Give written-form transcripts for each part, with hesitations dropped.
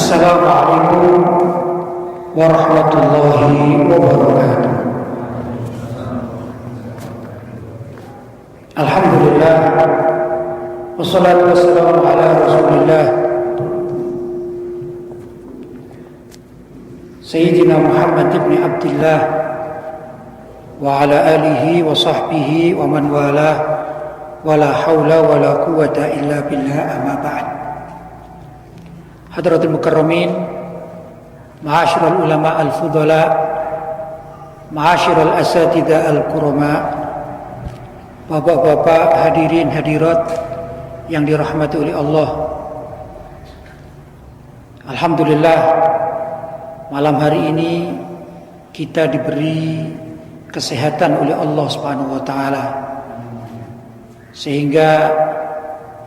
Assalamualaikum warahmatullahi wabarakatuh. Alhamdulillah, wassalatu wassalamu ala Rasulillah Sayyidina Muhammad ibn Abdillah wa ala alihi wa sahbihi wa man walah, wala hawla wala quwwata illa billah, amma ba'd. Hadratul mukarramin, ma'asyiral ulama al-fudhala, ma'asyiral asatidzah al-kurama, bapak-bapak hadirin hadirat yang dirahmati oleh Allah. Alhamdulillah, malam hari ini kita diberi kesehatan oleh Allah Subhanahu wa taala, sehingga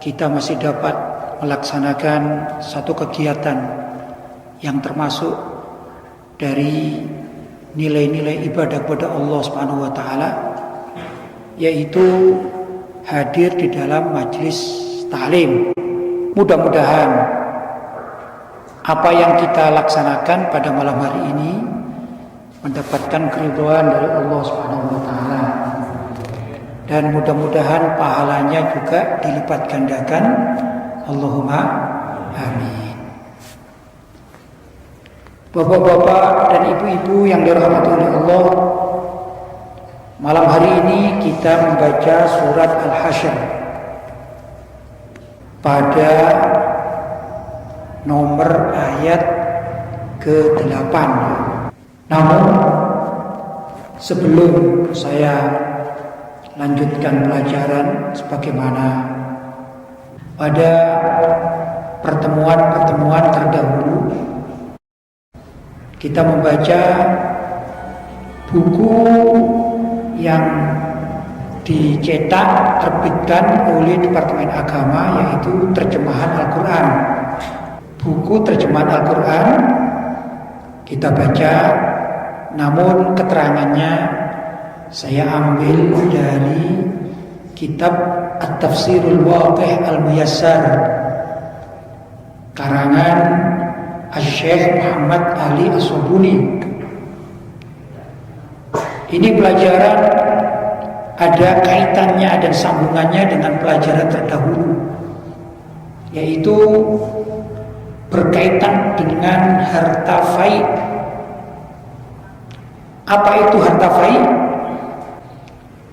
kita masih dapat melaksanakan satu kegiatan yang termasuk dari nilai-nilai ibadah kepada Allah Subhanahu wa taala, yaitu hadir di dalam majelis taklim. Mudah-mudahan apa yang kita laksanakan pada malam hari ini mendapatkan keridhaan dari Allah Subhanahu wa taala, dan mudah-mudahan pahalanya juga dilipat gandakan. Allahumma amin. Bapak-bapak dan ibu-ibu yang dirahmati oleh Allah, malam hari ini kita membaca surat Al-Hasyr pada nomor ayat ke-8. Namun sebelum saya lanjutkan pelajaran sebagaimana pada pertemuan-pertemuan terdahulu, kita membaca buku yang dicetak terbitkan oleh Departemen Agama, yaitu terjemahan Al-Quran. Buku terjemahan Al-Quran kita baca, namun keterangannya saya ambil dari kitab At-Tafsirul Wadih Al-Muyassar karangan Asy-Syaikh Muhammad Ali As-Sabuni. Ini pelajaran ada kaitannya dan sambungannya dengan pelajaran terdahulu, yaitu berkaitan dengan harta faiz. Apa itu harta faiz?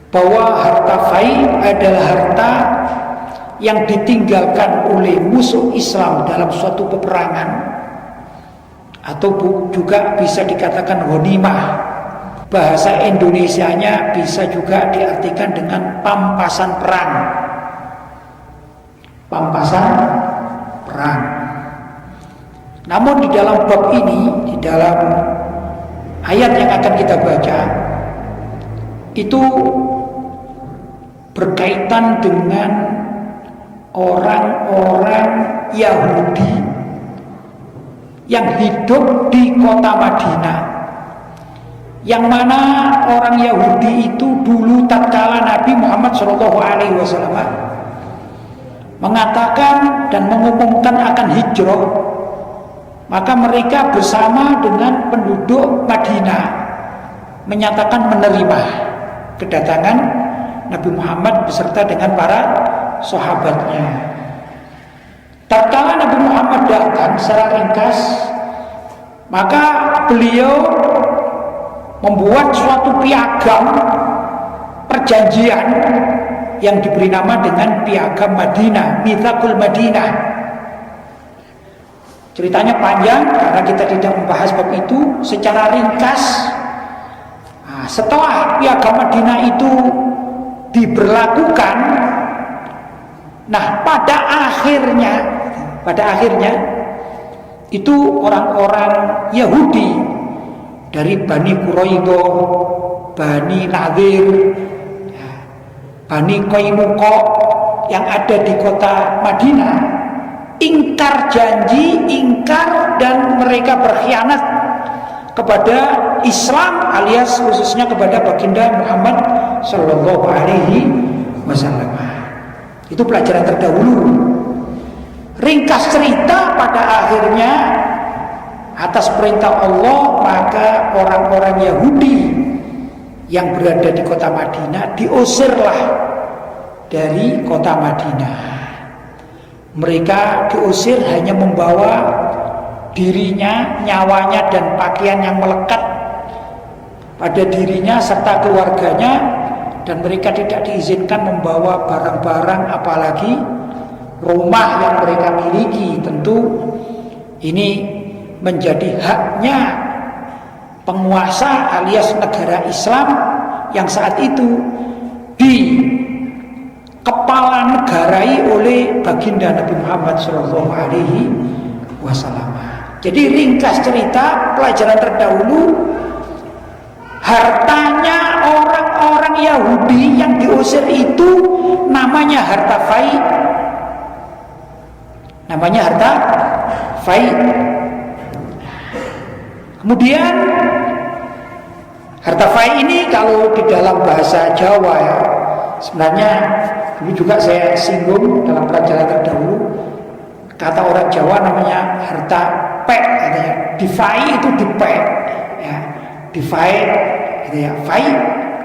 Bahwa harta faiz adalah harta yang ditinggalkan oleh musuh Islam dalam suatu peperangan, atau juga bisa dikatakan ghanimah. Bahasa Indonesianya bisa juga diartikan dengan pampasan perang. Pampasan perang. Namun di dalam bab ini, di dalam ayat yang akan kita baca, itu berkaitan dengan orang-orang Yahudi yang hidup di kota Madinah, yang mana orang Yahudi itu dulu tatkala Nabi Muhammad SAW mengatakan dan mengumumkan akan hijrah, maka mereka bersama dengan penduduk Madinah menyatakan menerima kedatangan Nabi Muhammad beserta dengan para sahabatnya. Tatkala Nabi Muhammad datang secara ringkas, maka beliau membuat suatu piagam perjanjian yang diberi nama dengan piagam Madinah, Mitsaqul Madinah. Ceritanya panjang karena kita tidak membahas bab itu. Secara ringkas, setelah piagam Madinah itu diberlakukan, nah pada akhirnya itu orang-orang Yahudi dari Bani Quraidah, Bani Nadir, Bani Qainuqa yang ada di kota Madinah ingkar janji, ingkar, dan mereka berkhianat kepada Islam, alias khususnya kepada baginda Muhammad Sallallahu Alaihi Wasallam. Itu pelajaran terdahulu. Ringkas cerita, pada akhirnya atas perintah Allah, maka orang-orang Yahudi yang berada di kota Madinah diusirlah dari kota Madinah. Mereka diusir hanya membawa dirinya, nyawanya, dan pakaian yang melekat pada dirinya serta keluarganya, dan mereka tidak diizinkan membawa barang-barang apalagi rumah yang mereka miliki. Tentu ini menjadi haknya penguasa alias negara Islam yang saat itu di kepala negarai oleh baginda Nabi Muhammad SAW. Jadi ringkas cerita, pelajaran terdahulu, hartanya orang-orang Yahudi yang diusir itu namanya harta fai. Namanya harta fai. Kemudian harta fai ini kalau di dalam bahasa Jawa ya, sebenarnya ini juga saya singgung dalam pelajaran terdahulu, kata orang Jawa namanya harta pek, katanya difai itu dipek ya, difai gitu ya, fai.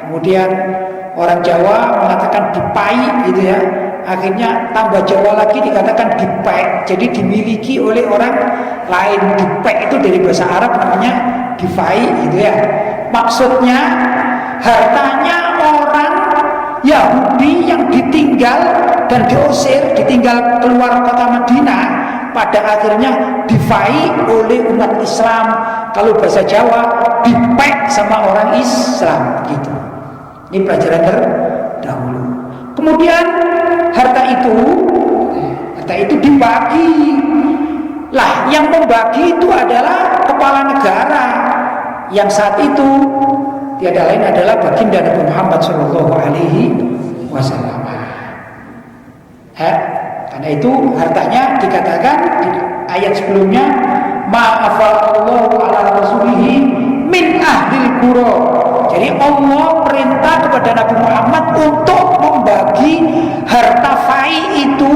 Kemudian orang Jawa mengatakan dipai gitu ya, akhirnya tambah Jawa lagi dikatakan dipek, jadi dimiliki oleh orang lain. Dipek itu dari bahasa Arab namanya difai gitu ya. Maksudnya hartanya orang Yahudi yang ditinggal dan diusir, ditinggal keluar kota Madinah, pada akhirnya difai oleh umat Islam. Kalau bahasa Jawa dipek sama orang Islam gitu. Ini pelajaran terdahulu. Kemudian harta itu dibagi. Lah, yang membagi itu adalah kepala negara yang saat itu tiada lain adalah baginda Nabi Muhammad SAW. Karena itu hartanya dikatakan di ayat sebelumnya, ma'afallahu ala rasulihi min ahlil qura. Jadi Allah perintah kepada Nabi Muhammad untuk membagi harta fai itu.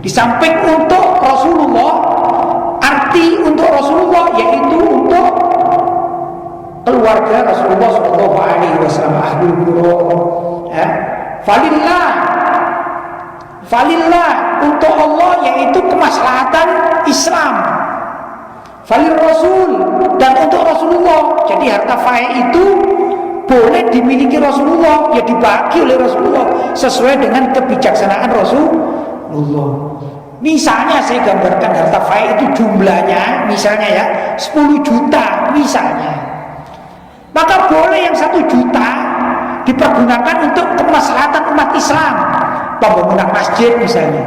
Di samping untuk Rasulullah, arti untuk Rasulullah yaitu untuk keluarga Rasulullah SAW, ahlul qura. Falillah untuk Allah yaitu kemaslahatan Islam. Falil Rasul dan untuk Rasulullah. Jadi harta fai itu boleh dimiliki Rasulullah, ya dibagi oleh Rasulullah sesuai dengan kebijaksanaan Rasulullah. Misalnya saya gambarkan harta fai itu jumlahnya misalnya ya 10 juta misalnya, maka boleh yang 1 juta dipergunakan untuk kemaslahatan umat Islam, pembangunan masjid misalnya.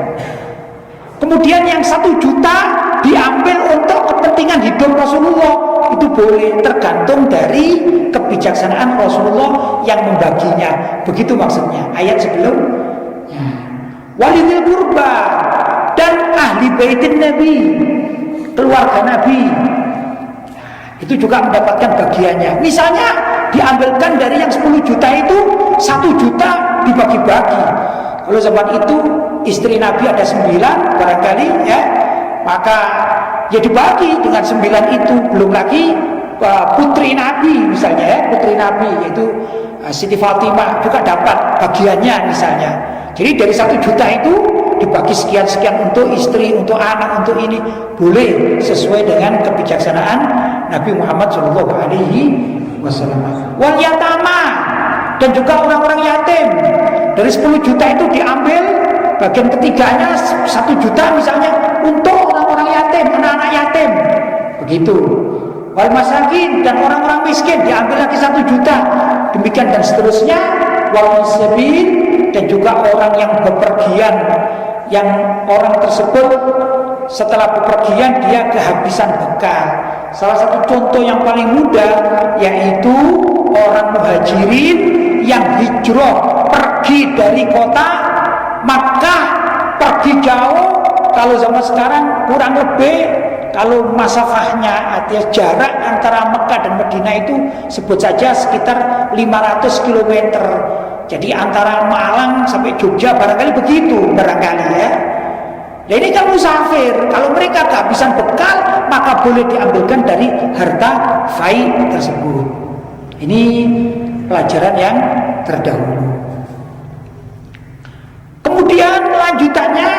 Kemudian yang 1 juta diambil untuk kepentingan hidup Rasulullah, itu boleh, tergantung dari kebijaksanaan Rasulullah yang membaginya. Begitu maksudnya ayat sebelumnya. Walidil qurba, dan ahli baitin Nabi, keluarga Nabi, itu juga mendapatkan bagiannya. Misalnya diambilkan dari yang 10 juta itu 1 juta dibagi-bagi. Kalau zaman itu istri Nabi ada 9 barangkali ya, maka ya dibagi dengan 9 itu. Belum lagi putri Nabi misalnya ya, putri Nabi yaitu Siti Fatimah juga dapat bagiannya misalnya. Jadi dari 1 juta itu dibagi sekian-sekian untuk istri, untuk anak, untuk ini, boleh sesuai dengan kebijaksanaan Nabi Muhammad SAW. Wal yatama, dan juga orang-orang yatim. Dari 10 juta itu diambil bagian ketiganya 1 juta misalnya untuk orang-orang yatim, anak-anak yatim. Begitu. Wal masakin, dan orang-orang miskin diambil lagi 1 juta. Demikian dan seterusnya. Wal sabil, dan juga orang yang bepergian, yang orang tersebut setelah bepergian dia kehabisan bekal. Salah satu contoh yang paling mudah yaitu orang muhajirin yang hijrah pergi dari kota Makkah, pergi jauh. Kalau zaman sekarang kurang lebih, kalau masafahnya artinya jarak antara Mekah dan Madinah itu sebut saja sekitar 500 km. Jadi antara Malang sampai Jogja barangkali begitu, barangkali ya. Nah ini kan musafir, kalau mereka kehabisan bekal maka boleh diambilkan dari harta fai tersebut. Ini pelajaran yang terdahulu. Kemudian lanjutannya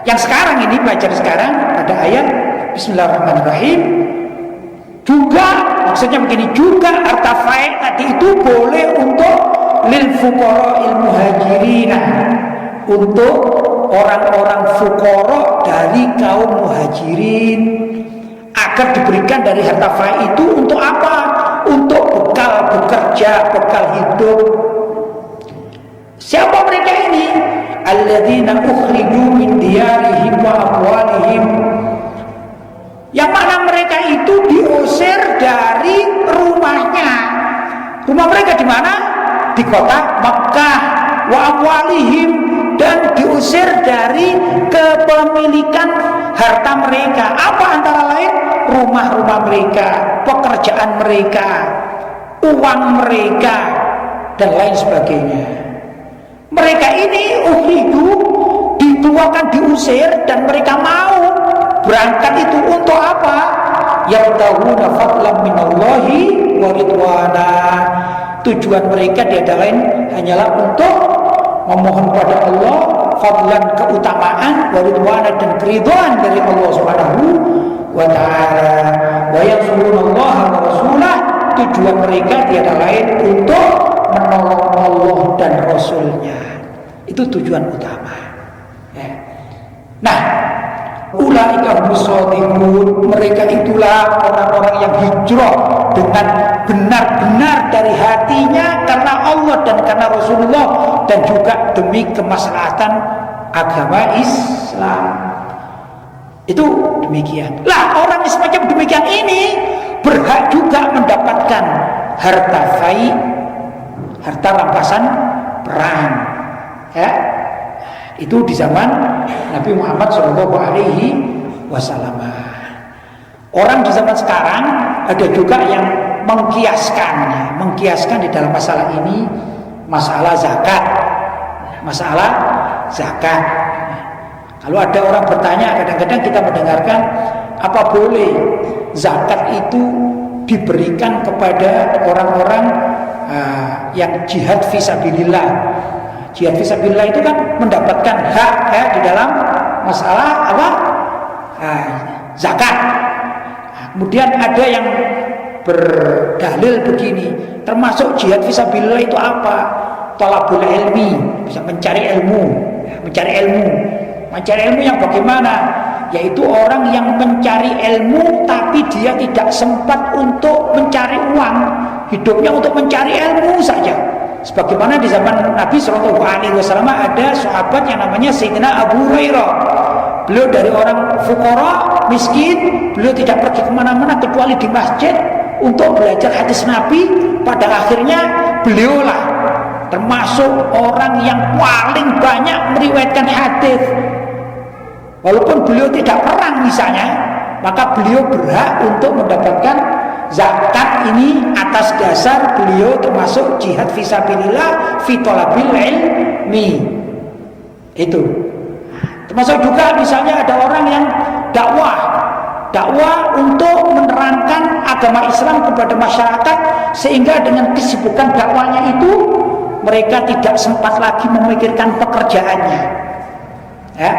yang sekarang ini, pelajaran sekarang pada ayat Bismillahirrahmanirrahim, juga maksudnya begini, juga harta fai tadi itu boleh untuk lil fuqara'il muhajirin, untuk orang-orang fuqara dari kaum muhajirin, agar diberikan dari harta fai itu untuk apa? Untuk bekal bekerja, bekal hidup. Siapa mereka ini? Alladzina ukhriju min diyarihim wa amwalihim, yang mana mereka itu diusir dari rumahnya. Rumah mereka di mana? Di kota Makkah. Wa amwalihim, dan diusir dari kepemilikan harta mereka. Apa antara lain? Rumah-rumah mereka, pekerjaan mereka, uang mereka, dan lain sebagainya. Mereka ini ukhriju, dituakan, diusir, dan mereka mau berangkat itu untuk apa? Yabtaguna fadlan minallahi wa ridwana. Tujuan mereka tiada lain hanyalah untuk memohon kepada Allah fadlan, keutamaan, wa ridwana, dan keridhaan dari Allah Subhanahu wa taala. Wa yansurunallaha wa rasulah. Tujuan mereka tiada lain untuk menolong Allah dan Rasulnya. Itu tujuan utama ya. Nah, ulaika humus shadiqun, mereka itulah orang-orang yang hijrah dengan benar-benar dari hatinya karena Allah dan karena Rasulullah, dan juga demi kemaslahatan agama Islam. Itu demikian. Lah, orang semacam demikian ini berhak juga mendapatkan harta fai, harta rampasan perang ya. Itu di zaman Nabi Muhammad SAW. Orang di zaman sekarang ada juga yang mengkiaskan di dalam masalah ini, masalah zakat. Kalau ada orang bertanya, kadang-kadang kita mendengarkan, apa boleh zakat itu diberikan kepada orang-orang yang jihad fisabilillah? Jihad fisabilillah itu kan mendapatkan hak ya, di dalam masalah apa? Zakat. Kemudian ada yang berdalil begini, termasuk jihad fisabilillah itu apa? Talabul ilmi, bisa mencari ilmu, mencari ilmu yang bagaimana? Yaitu orang yang mencari ilmu tapi dia tidak sempat untuk mencari uang, hidupnya untuk mencari ilmu saja. Sebagaimana di zaman Nabi SAW ada sahabat yang namanya Sayyidina Abu Hurairah. Beliau dari orang fuqara, miskin, beliau tidak pergi kemana-mana kecuali di masjid untuk belajar hadis Nabi. Pada akhirnya beliaulah termasuk orang yang paling banyak meriwayatkan hadis. Walaupun beliau tidak perang misalnya, maka beliau berhak untuk mendapatkan zakat ini atas dasar beliau termasuk jihad fisabilillah fi talabil ilmi. Itu termasuk juga misalnya ada orang yang dakwah untuk menerangkan agama Islam kepada masyarakat, sehingga dengan kesibukan dakwahnya itu mereka tidak sempat lagi memikirkan pekerjaannya ya.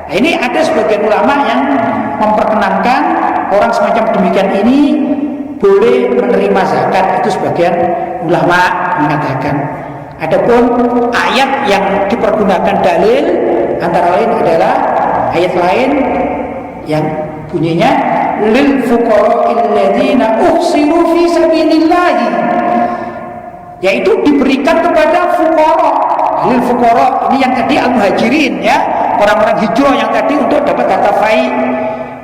Nah, ini ada sebagian ulama yang memperkenankan orang semacam demikian ini boleh menerima zakat. Itu sebagian ulama mengatakan. Adapun ayat yang dipergunakan dalil antara lain adalah ayat lain yang bunyinya lil fuqara'il ladzina uhsiru fi sabilillah, yaitu diberikan kepada fuqara. Lil fuqara ini yang tadi al-muhajirin ya, orang-orang hijrah yang tadi untuk dapat harta fai.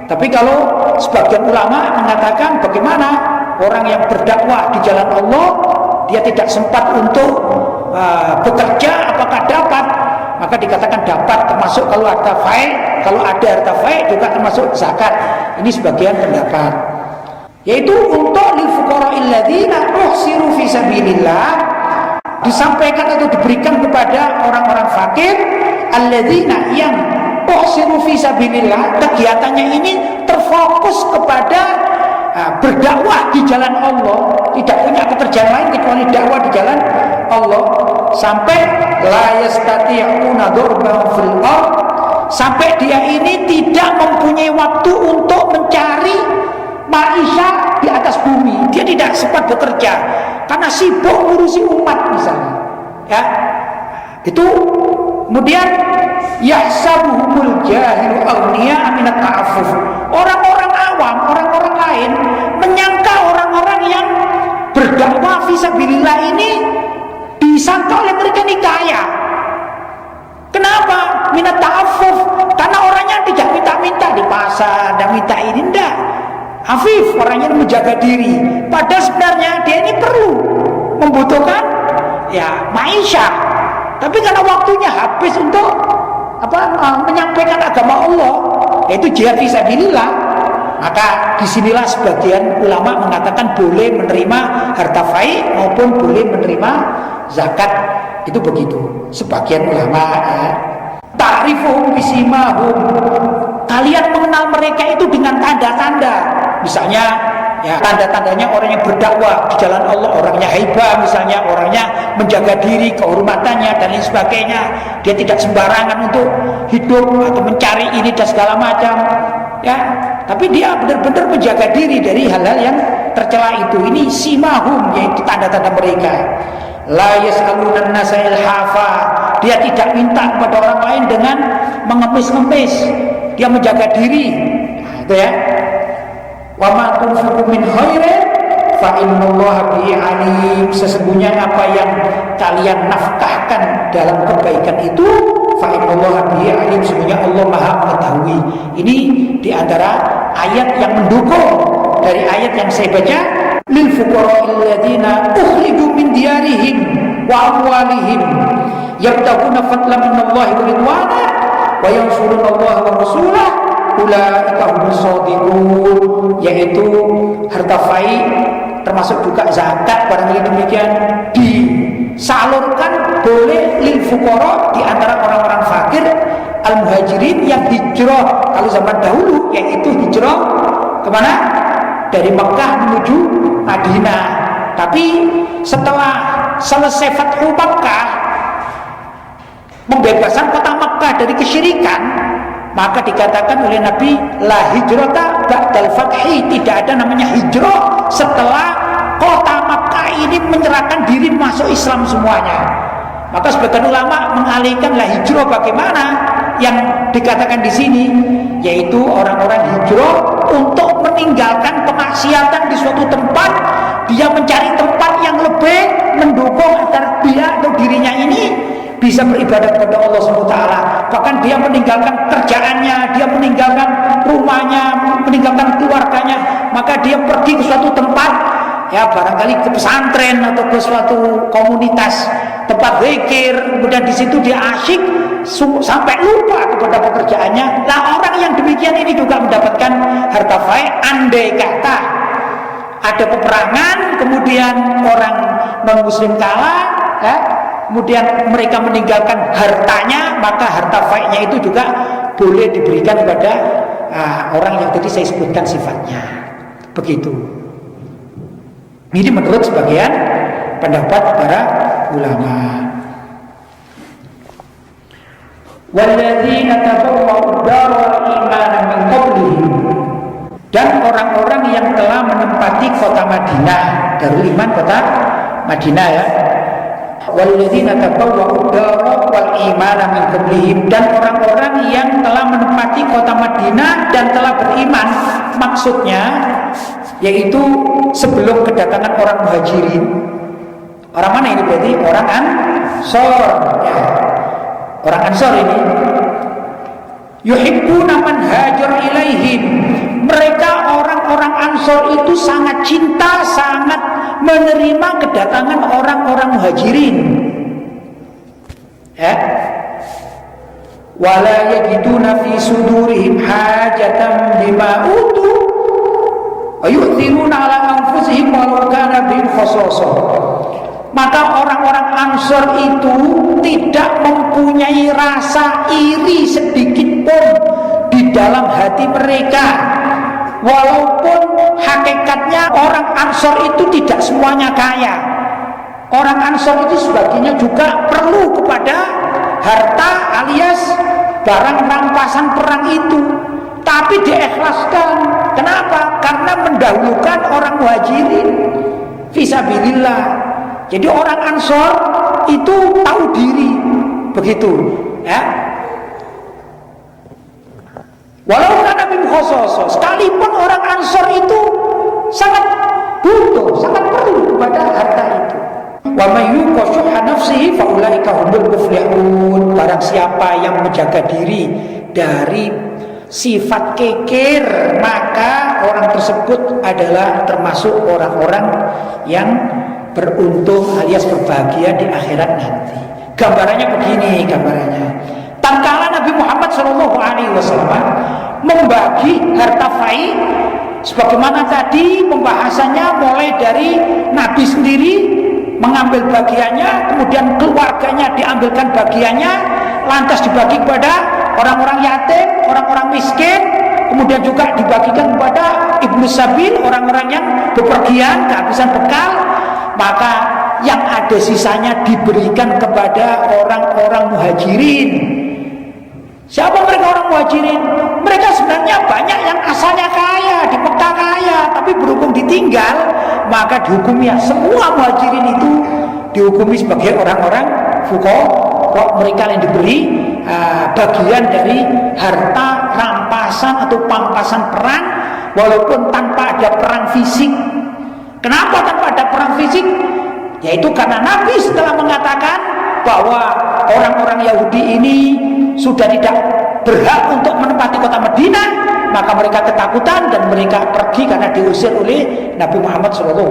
Tapi kalau sebagian ulama mengatakan bagaimana orang yang berdakwah di jalan Allah, dia tidak sempat untuk bekerja, apakah dapat? Maka dikatakan dapat, termasuk kalau harta fai, kalau ada harta fai juga termasuk zakat. Ini sebagian pendapat. Yaitu untuk lil fuqara'il ladzina uhsiru fi sabilillah, disampaikan atau diberikan kepada orang-orang fakir alladzina yang uhsiru fi sabilillah, kegiatannya ini terfokus kepada berdakwah di jalan Allah, tidak punya pekerjaan lain kecuali dakwah di jalan Allah, sampai la yastati'una dzurban fil ardh, sampai dia ini tidak mempunyai waktu untuk mencari maisha di atas bumi. Dia tidak sempat bekerja karena sibuk ngurusi umat misalnya, ya. Itu kemudian yahsabuhumul jahilu aghniya minat ta'affuf, orang-orang awam, orang-orang lain menyangka orang-orang yang berdakwah fisabilillah ini disangka oleh mereka ini kaya. Kenapa? Minat ta'affuf, karena orangnya tidak minta-minta di pasar, tidak minta ini, enggak. Afif, orangnya menjaga diri. Padahal sebenarnya dia ini perlu membutuhkan ya maisha, tapi karena waktunya habis untuk menyampaikan agama Allah, yaitu jihad fisabilillah, maka disinilah sebagian ulama mengatakan boleh menerima harta fai maupun boleh menerima zakat. Itu begitu sebagian ulama, ya. Ta'rifuhum bisimahum, kalian mengenal mereka itu dengan tanda-tanda. Misalnya ya, tanda-tandanya orang yang berdakwah di jalan Allah, orangnya haibah misalnya, orangnya menjaga diri, kehormatannya dan lain sebagainya. Dia tidak sembarangan untuk hidup atau mencari ini dan segala macam, ya. Tapi dia benar-benar menjaga diri dari hal-hal yang tercela itu. Ini simahum, yaitu tanda-tanda mereka. La yas'aluna an-nasa ilhafa, dia tidak minta kepada orang lain dengan mengemis-ngemis, dia menjaga diri, itu ya. Wa ma tunfiqu min khairin fa innallaha bihi alim, sesungguhnya apa yang kalian nafkahkan dalam kebaikan itu, fa innallaha bihi alim, sesungguhnya Allah Maha mengetahui. Ini diantara ayat yang mendukung dari ayat yang saya baca, lil fuqara'il ladzina ukhriju min diyarihim wa amwalihim yabtaguna fadlan minallahi wa ridwana wa yansuruna Allah wa rasulahu ulaika humus shadiqun, yaitu harta fai termasuk juga zakat barangkali demikian disalurkan boleh lil fuqara, di antara orang-orang fakir al muhajirin yang hijrah kalau zaman dahulu, yaitu hijrah kemana? Dari Mekah menuju Madinah. Tapi setelah selesai Fathu Makkah, membebaskan kota Makkah dari kesyirikan, maka dikatakan oleh Nabi, la hijrata ba'dal fathi, tidak ada namanya hijrah setelah kota Makkah ini menyerahkan diri masuk Islam semuanya. Maka sebagian ulama mengalihkan la hijrah bagaimana yang dikatakan di sini, yaitu orang-orang hijrah untuk meninggalkan kemaksiatan di suatu tempat, dia mencari tempat yang lebih mendukung agar dia atau dirinya ini bisa beribadah kepada Allah SWT. Bahkan dia meninggalkan kerjaannya, dia meninggalkan rumahnya, meninggalkan keluarganya, maka dia pergi ke suatu tempat, ya barangkali ke pesantren atau ke suatu komunitas tempat zikir, kemudian di situ dia asyik sampai lupa kepada pekerjaannya. Nah, orang yang demikian ini juga mendapatkan harta fai. Andai kata ada peperangan, kemudian orang non muslim kalah, ya, kemudian mereka meninggalkan hartanya, maka harta fai-nya itu juga boleh diberikan kepada orang yang tadi saya sebutkan sifatnya. Begitu. Ini menurut sebagian pendapat para ulama. Walladzina tabawwa'u ad-dara wal imana min qablihim, dan orang-orang yang telah menempati kota Madinah, Darul Iman kota Madinah, ya. Walladzina tabawwa'u ad-dara wal imana min qablihim, dan orang-orang yang telah menempati kota Madinah dan telah beriman, maksudnya yaitu sebelum kedatangan orang muhajirin. Orang mana ini berarti? Orang Ansor, ya. Orang Ansor ini yuhibbuna man hajar ilaihim, mereka orang-orang Ansor itu sangat cinta, sangat menerima kedatangan orang-orang muhajirin, ya. Wala yajiduna fi sudurihim hajatan bima utu wa yu'thiruna ala anfusihim walau kana bihim khasasah. Maka orang-orang Ansor itu tidak mempunyai rasa iri sedikit pun di dalam hati mereka. Walaupun hakikatnya orang Ansor itu tidak semuanya kaya. Orang Ansor itu sebagiannya juga perlu kepada harta alias barang rampasan perang itu. Tapi diikhlaskan. Kenapa? Karena mendahulukan orang Muhajirin fisabilillah. Jadi orang Ansor itu tahu diri, begitu ya. Walaupun Nabi Muhammad sekalipun orang Ansor itu sangat butuh, sangat perlu kepada harta itu. Wa may yuqashuha nafsihi fa ulaika humul muflihun. Barang siapa yang menjaga diri dari sifat kekir, maka orang tersebut adalah termasuk orang-orang yang beruntung alias berbahagia di akhirat nanti. Gambarannya begini, gambarannya. Tatkala Nabi Muhammad SAW membagi harta fai, sebagaimana tadi pembahasannya mulai dari Nabi sendiri mengambil bagiannya, kemudian keluarganya diambilkan bagiannya, lantas dibagi kepada orang-orang yatim, orang-orang miskin, kemudian juga dibagikan kepada ibnu sabil, orang-orang yang bepergian kehabisan bekal. Maka yang ada sisanya diberikan kepada orang-orang Muhajirin. Siapa mereka orang Muhajirin? Mereka sebenarnya banyak yang asalnya kaya, di Mekah kaya, tapi berhubung ditinggal, maka dihukumi. Semua Muhajirin itu dihukumi sebagai orang-orang fuqara. Mereka yang diberi bagian dari harta rampasan atau pampasan perang, walaupun tanpa ada perang fisik. Kenapa tanpa ada perang fisik? Yaitu karena Nabi setelah mengatakan bahwa orang-orang Yahudi ini sudah tidak berhak untuk menempati kota Madinah, maka mereka ketakutan dan mereka pergi karena diusir oleh Nabi Muhammad SAW.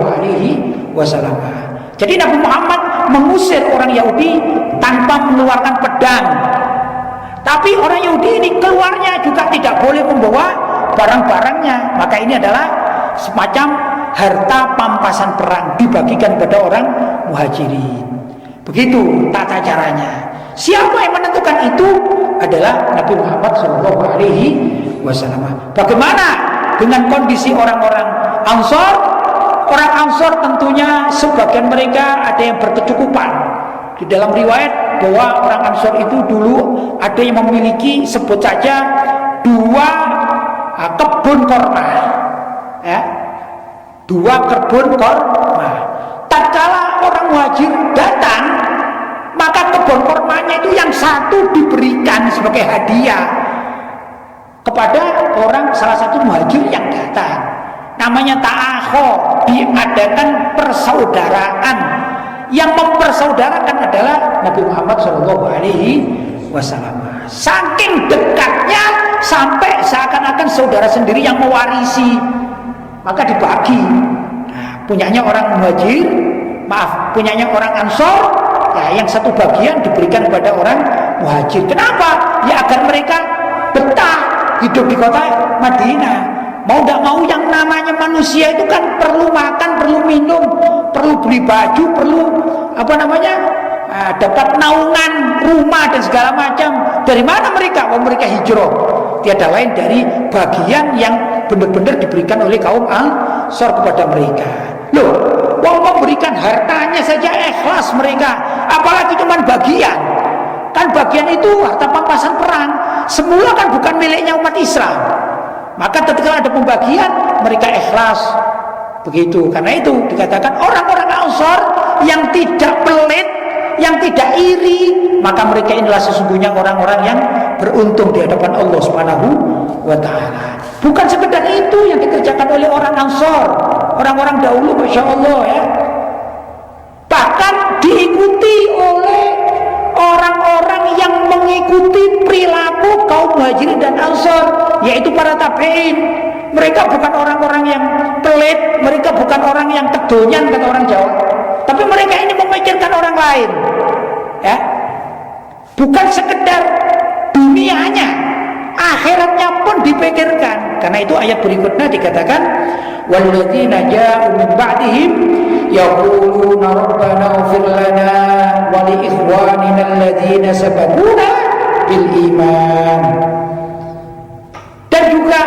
Jadi Nabi Muhammad mengusir orang Yahudi tanpa mengeluarkan pedang. Tapi orang Yahudi ini keluarnya juga tidak boleh membawa barang-barangnya. Maka ini adalah semacam harta pampasan perang dibagikan kepada orang Muhajirin. Begitu tata caranya. Siapa yang menentukan itu adalah Nabi Muhammad SAW. Bagaimana dengan kondisi orang-orang Ansor? Orang Ansor tentunya sebagian mereka ada yang berkecukupan. Di dalam riwayat bahwa orang Ansor itu dulu ada yang memiliki sebut saja 2 kebun korma, ya, 2 kebun korma. Tatkala orang Muhajir datang, maka kebun kormanya itu yang satu diberikan sebagai hadiah kepada orang salah satu Muhajir yang datang. Namanya ta'akho, diadakan persaudaraan. Yang mempersaudarakan adalah Nabi Muhammad SAW. Saking dekatnya sampai seakan-akan saudara sendiri yang mewarisi, maka dibagi. Nah, punyanya orang Muhajir, punyanya orang Ansor, ya, yang satu bagian diberikan kepada orang Muhajir. Kenapa? Ya agar mereka betah hidup di kota Madinah. Mau tidak mau yang namanya manusia itu kan perlu makan, perlu minum, perlu beli baju, perlu dapat naungan rumah dan segala macam. Dari mana mereka? Mereka hijrah. Tiada lain dari bagian yang benar-benar diberikan oleh kaum Ansor kepada mereka. Loh, memberikan hartanya saja ikhlas mereka, apalagi cuma bagian. Kan bagian itu harta pampasan perang. Semula kan bukan miliknya umat Islam. Maka ketika ada pembagian, mereka ikhlas. Begitu. Karena itu dikatakan orang-orang Ansor yang tidak pelit, yang tidak iri, maka mereka inilah sesungguhnya orang-orang yang beruntung di hadapan Allah Subhanahu wa taala. Bukan sekedar itu yang dikerjakan oleh orang Ansor, orang-orang dahulu, Masya Allah, ya. Bahkan diikuti oleh orang-orang yang mengikuti perilaku kaum Muhajirin dan Ansor, yaitu para tabi'in. Mereka bukan orang-orang yang pelit, mereka bukan orang yang kedonyan kata orang Jawa, tapi mereka ini memikirkan orang lain, ya. Bukan sekedar dunianya, akhiratnya pun dipikirkan. Karena itu ayat berikutnya dikatakan, walladzina ja'u min ba'dihim yaquluna rabbana ighfir lana wa li ikhwanina alladzina sabaquna bil iman. Dan juga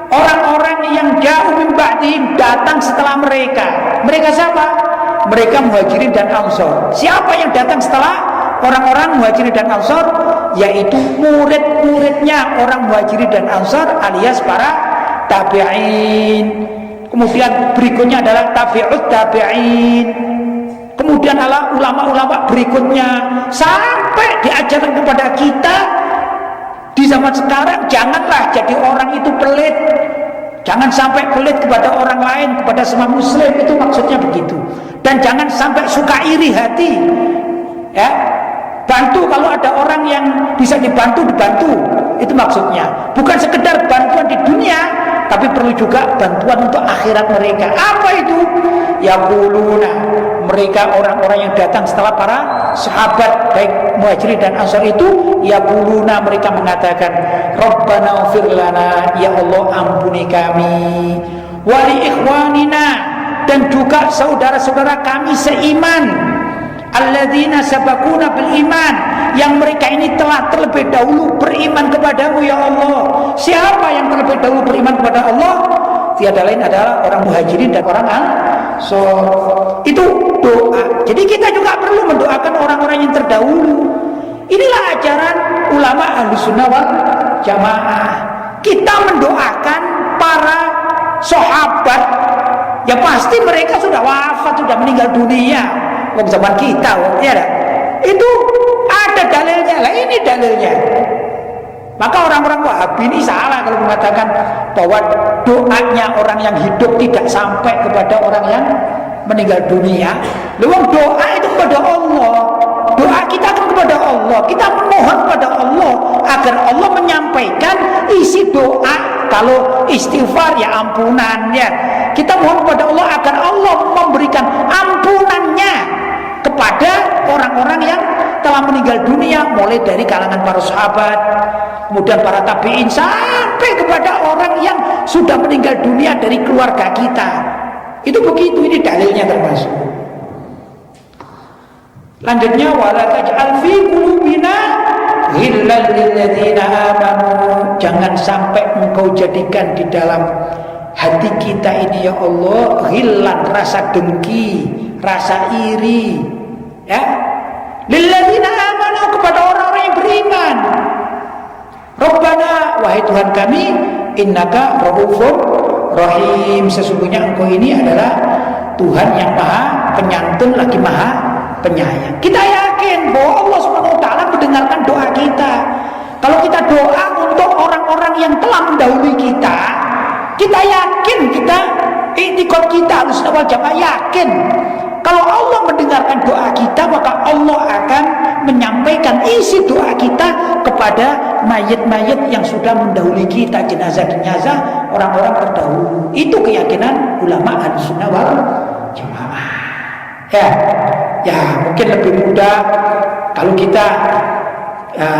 orang-orang yang jauh min ba'dihim, datang setelah mereka. Mereka siapa? Mereka Muhajirin dan Ansor. Siapa yang datang setelah orang-orang Muhajirin dan Ansor? Yaitu murid-muridnya orang Muhajirin dan Ansor alias para tabi'in. Kemudian berikutnya adalah tabi'ut tabi'in. Kemudian adalah ulama-ulama berikutnya, sampai diajarkan kepada kita di zaman sekarang. Janganlah jadi orang itu pelit. Jangan sampai pelit kepada orang lain, kepada semua muslim, itu maksudnya begitu. Dan jangan sampai suka iri hati. Ya, bantu kalau ada orang yang bisa dibantu, dibantu. Itu maksudnya. Bukan sekedar bantuan di dunia, tapi perlu juga bantuan untuk akhirat mereka. Apa itu? Yaquluna, mereka orang-orang yang datang setelah para sahabat baik Muhajirin dan Ansar itu, yaquluna, mereka mengatakan, Rabbana ighfir lana, ya Allah ampuni kami, wa li ikhwanina, dan juga saudara-saudara kami seiman, alladzina sabaquna bil iman, yang mereka ini telah terlebih dahulu beriman kepadamu ya Allah. Siapa yang terlebih dahulu beriman kepada Allah? Tiada lain adalah orang Muhajirin dan orang Ansor. Itu doa. Jadi kita juga perlu mendoakan orang-orang yang terdahulu. Inilah ajaran ulama Ahlussunnah wal Jamaah. Kita mendoakan para sahabat. Ya pasti mereka sudah wafat, sudah meninggal dunia. Waktu zaman kita, ya dah. Itu ada dalilnya. Lah ini dalilnya. Maka orang-orang Wahabi ini salah kalau mengatakan bahwa doanya orang yang hidup tidak sampai kepada orang yang meninggal dunia. Lewat doa itu kepada Allah. Doa kita kan kepada Allah. Kita memohon kepada Allah agar Allah menyampaikan isi doa. Kalau istighfar ya ampunan ya. Kita mohon kepada Allah agar Allah memberikan ampunannya kepada orang-orang yang telah meninggal dunia, mulai dari kalangan para sahabat, kemudian para tabi'in, sampai kepada orang yang sudah meninggal dunia dari keluarga kita. Itu begitu, ini dalilnya termasuk. Lanjutnya, wala taj'al fi qulubina ghillan lil ladzina amanu, jangan sampai engkau jadikan di dalam hati kita ini ya Allah ghillan, rasa dengki, rasa iri, ya, lil ladzina amanu, kepada orang-orang yang beriman. Rabbana, wahai Tuhan kami, innaka raufur rahim, sesungguhnya engkau ini adalah Tuhan yang maha penyantun lagi maha penyayang. Kita yakin bahwa Allah SWT mendengarkan doa kita. Kalau kita doa untuk orang-orang yang telah mendahului kita, kita yakin, kita i'tiqad kita Ahlussunnah wal Jamaah yakin kalau Allah mendengarkan doa kita, maka Allah akan menyampaikan isi doa kita kepada mayit-mayit yang sudah mendahului kita, jenazah-jenazah orang-orang terdahulu. Itu keyakinan ulama Ahlussunnah wal Jamaah. Ya mungkin lebih mudah kalau kita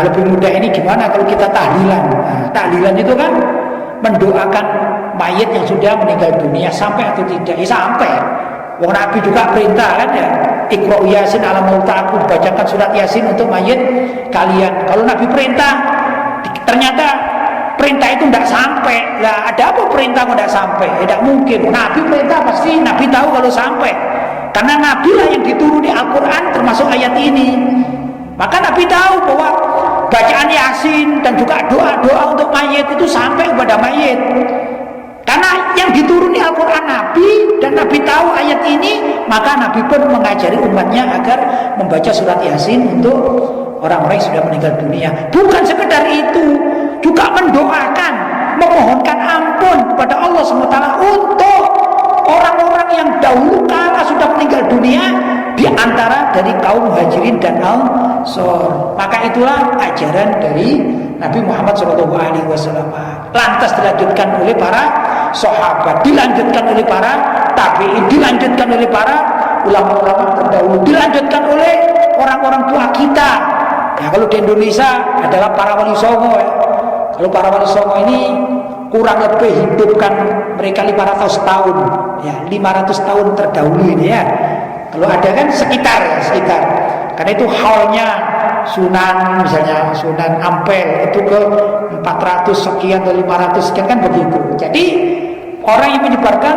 lebih mudah ini gimana kalau kita tahlilan. Tahlilan itu kan mendoakan mayit yang sudah meninggal dunia, sampai atau tidak? Ya sampai. Wong Nabi juga perintah kan ya, Iqra Yasin ala mautakum, bacakan surat Yasin untuk mayit kalian. Kalau Nabi perintah, ternyata perintah itu tidak sampai. Lah ada apa perintah kok tidak sampai? Tidak mungkin. Nabi perintah pasti Nabi tahu kalau sampai. Karena Nabi lah yang dituruni Al-Quran termasuk ayat ini. Maka Nabi tahu bahwa bacaan Yasin dan juga doa-doa untuk mayit itu sampai kepada mayit. Karena yang dituruni Al-Quran Nabi, dan Nabi tahu ayat ini, maka Nabi pun mengajari umatnya agar membaca surat Yasin untuk orang-orang yang sudah meninggal dunia. Bukan sekedar itu, juga mendoakan, memohonkan ampun kepada Allah SWT untuk orang-orang yang dahulu kala sudah meninggal dunia di antara dari kaum Muhajirin dan Ansor. Maka itulah ajaran dari Nabi Muhammad SAW. Lantas dilanjutkan oleh para sahabat, dilanjutkan oleh para tabi'in, dilanjutkan oleh para ulama-ulama terdahulu, dilanjutkan oleh orang-orang tua kita. Ya, kalau di Indonesia adalah para wali songo ya. Kalau para wali songo ini kurang lebih hidupkan mereka 500 tahun ya, 500 tahun terdahulu ini ya. Kalau ada kan sekitar. Karena itu haulnya Sunan, misalnya Sunan Ampel itu ke 400 sekian atau 500 sekian kan begitu. Jadi orang yang menyebarkan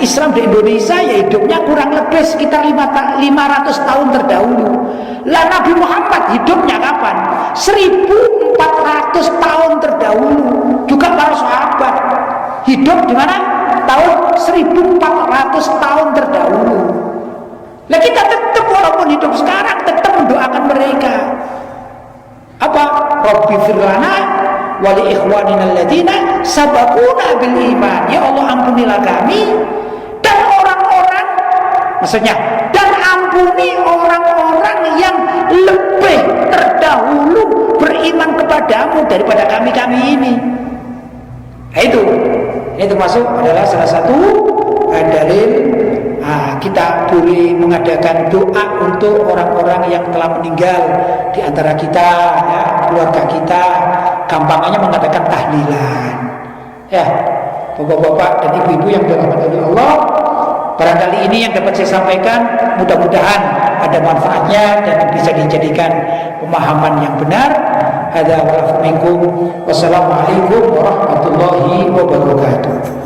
Islam di Indonesia ya hidupnya kurang lebih sekitar 500 tahun terdahulu. Lah Nabi Muhammad hidupnya kapan? 1400 tahun terdahulu. Juga para sahabat hidup di mana? Tahun 1400 tahun terdahulu. Lah kita tetap walaupun hidup sekarang tetap mendoakan mereka. Apa? Rabbi firlana wali ikhwanina alladziina sabaquna bil iman. Ya Allah, ampunilah kami dan orang-orang, maksudnya, dan ampuni orang-orang yang lebih terdahulu beriman kepadamu daripada kami ini. Nah, itu termasuk adalah salah satu dalil kita boleh mengadakan doa untuk orang-orang yang telah meninggal di antara kita, ya, keluarga kita. Gampangannya mengadakan tahlilan, ya, bapak-bapak dan ibu-ibu yang dirahmati oleh Allah. Barangkali ini yang dapat saya sampaikan, mudah-mudahan ada manfaatnya dan bisa dijadikan pemahaman yang benar. Hadza wa minkum. Wassalamualaikum warahmatullahi wabarakatuh.